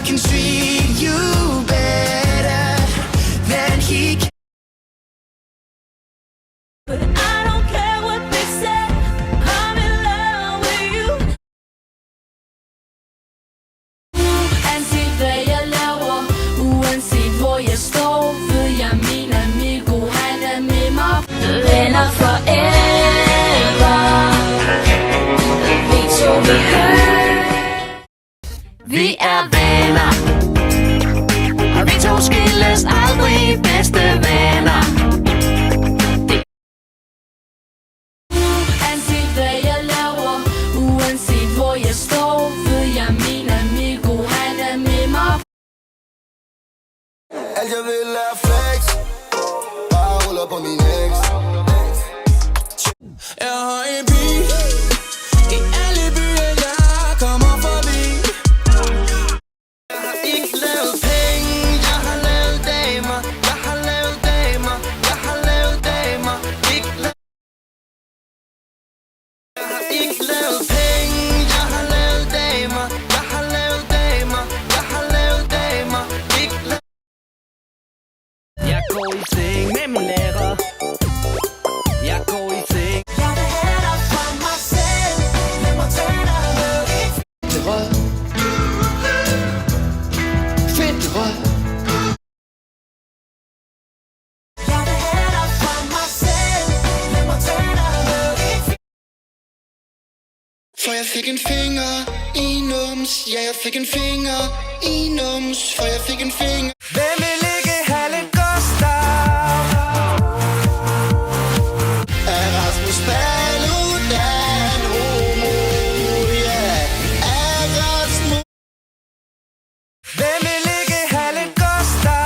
can treat you better than he can. But I don't care what they say, I'm in love with you. Uanset hvad jeg laver, uanset hvor jeg står, ved jeg min amigo, han er med mig. Venner forever, vi to vi hører. Vi er venner, og vi to skilles aldrig, bedste venner. Uanset hvad jeg laver, uanset hvor jeg står, ved jeg min amigo, han er med mig. Alt jeg vil er flex, bare ruller på min ex. Jeg har en bil i alle byer, jeg kommer forbi. Jeg har ikke lavet penge, jeg har lavet damer. Jeg har lavet damer, jeg har lavet damer. Jeg har ikke lavet penge, jeg har lavet damer. Jeg har lavet damer, jeg har lavet damer. Jeg går i seng med min lærer. Jeg går i seng. Jeg vil have dig for mig selv, lad mig tage dig med i Fedt rød. Fedt rød. Jeg vil have dig for mig selv, lad mig tage dig med i For jeg fik en finger i nums. Ja, jeg fik en finger i nums. For jeg fik en finger. Hvem vil ikke Halle Gustav? Er Rasmus Paludan homo? Ja, er Rasmus. Hvem vil ikke Halle Gustav?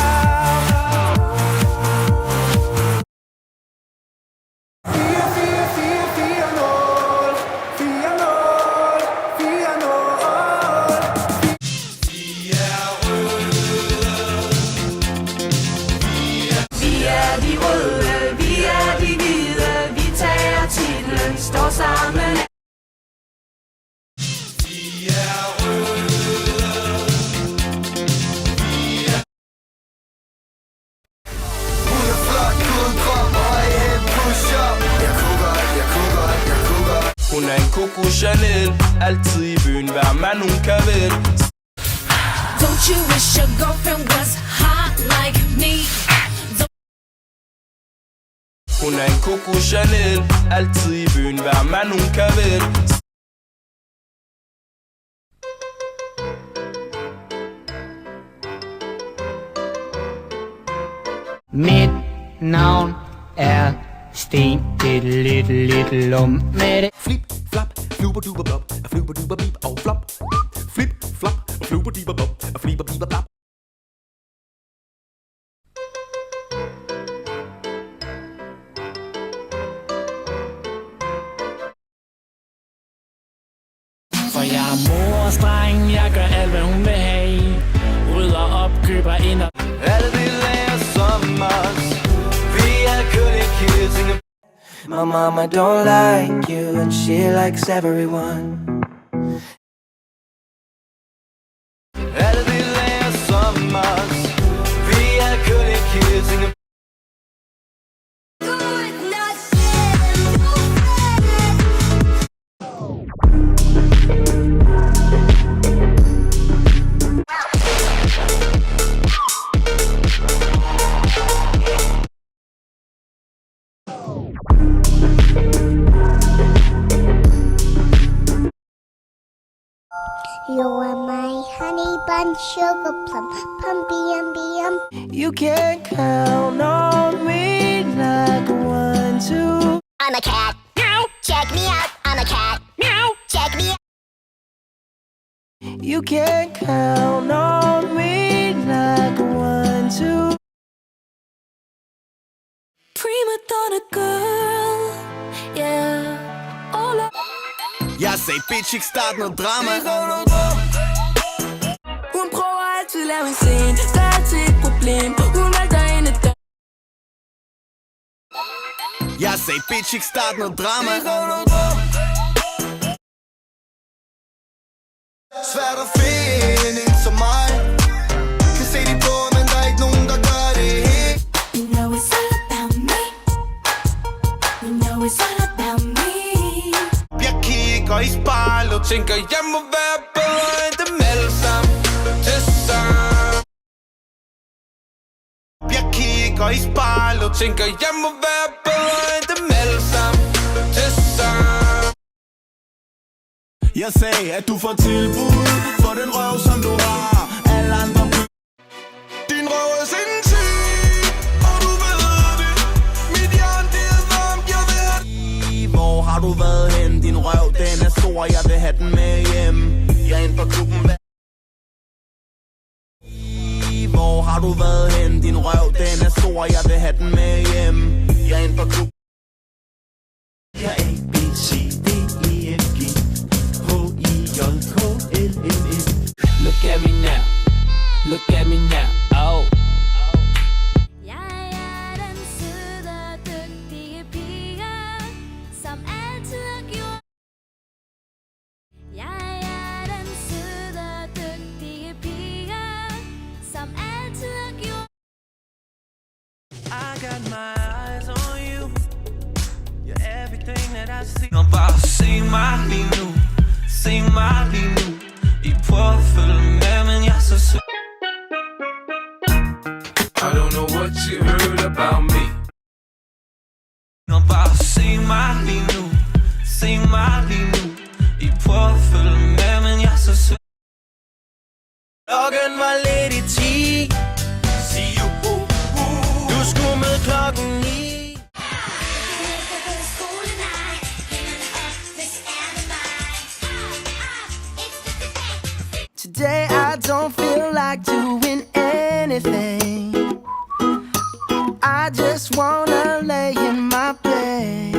4-4-4-0. Vi er de røde, vi er de hvide, vi tager titlen, står sammen. Hun er flot, kun krop, højhed, push up. Jeg kunne godt. Hun er en Coco Chanel, altid i byen, hver mand hun kan vel. Don't you wish your girlfriend was hot like me? Hun er en Coco Chanel, altid i byen, hver mand hun kan vel. Mit navn er Sten, det lidt lum med det. Flip, flap, fluber duber blop, og fluber duber bip og flop. Flip, flap, og fluber duber blop, og fliber biber blap. For jeg er mors dreng, jeg gør alt hvad hun vil have. Rydder op, køber ind og Alle vil lære som os. Vi er kun en kissing. My mama don't like you and she likes everyone. Alle vil lære som os. Vi er kun en kissing. You are my honey bun, sugar plum, pumpy umby. You can count on me like 1, 2. I'm a cat. Meow. Check me out. I'm a cat. Meow. Check me out. You can count on me like 1, 2. Prima donna girl, yeah. All I Jeg sagde bitch, ikke start noget drama. Hun prøver altid at lave en scene, der er altid et problem. Hun valgte en af Jeg sagde bitch, ikke start noget drama. Svært at finde en som mig. Tænker jeg må være bedre end dem alle sammen. Til sammen. Jeg kigger i spejlet. Tænker jeg må være bedre end dem alle sammen. Til sammen. Jeg sagde, at du får tilbud for den røv, som du har. Alle andre din røv er sindssyg, og du ved det. Mit hjerte, det er varmt, jeg vil have den. Hvor har du været hen? Din røv, den er stor, jeg vil have den med hjem. Jeg er inde på klubben. Hvor har du været hen? Din røv, den er stor, jeg vil have den med hjem. Jeg er inde på klubben. Jeg er A, B, C, D, E, F, G H-I-J-K-L-M-N. Look at me now, look at me now, oh. Jeg er den søde, dygtige pige, som altid har gjort. Jeg er den søde, dygtige pige, som altid har gjort. I got my eyes on you. You're everything that I see. Nå bare se mig lige nu. Se mig lige nu. I prøver at følge med, men jeg er så sød. I don't know what you heard about me. Nå bare se mig lige nu. Se mig lige nu. I prøver at følge med, men jeg er så sød. Klokken var lidt i 10. See you, Du skulle med klokken 9. Today I don't feel like doing anything. I just wanna lay in my bed.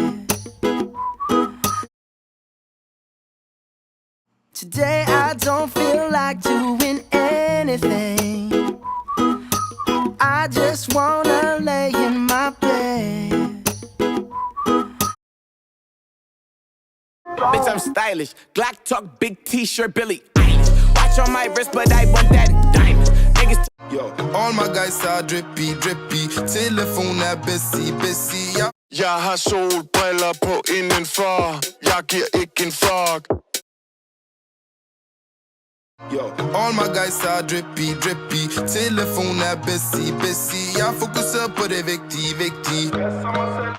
Today I don't feel like doing anything. I just wanna lay in my bed. Bitch, I'm stylish. Glock talk, big t-shirt, Billy Eilish. Watch on my wrist, but I want that diamond. Niggas. Yo, all my guys are drippy, drippy. Telefon er busy, ja. Jeg har solbriller på indenfor. Jeg giver ikke en fuck. Yo, all my guys are drippy, drippy. Telefon er busy. Jeg fokuserer på det vigtige.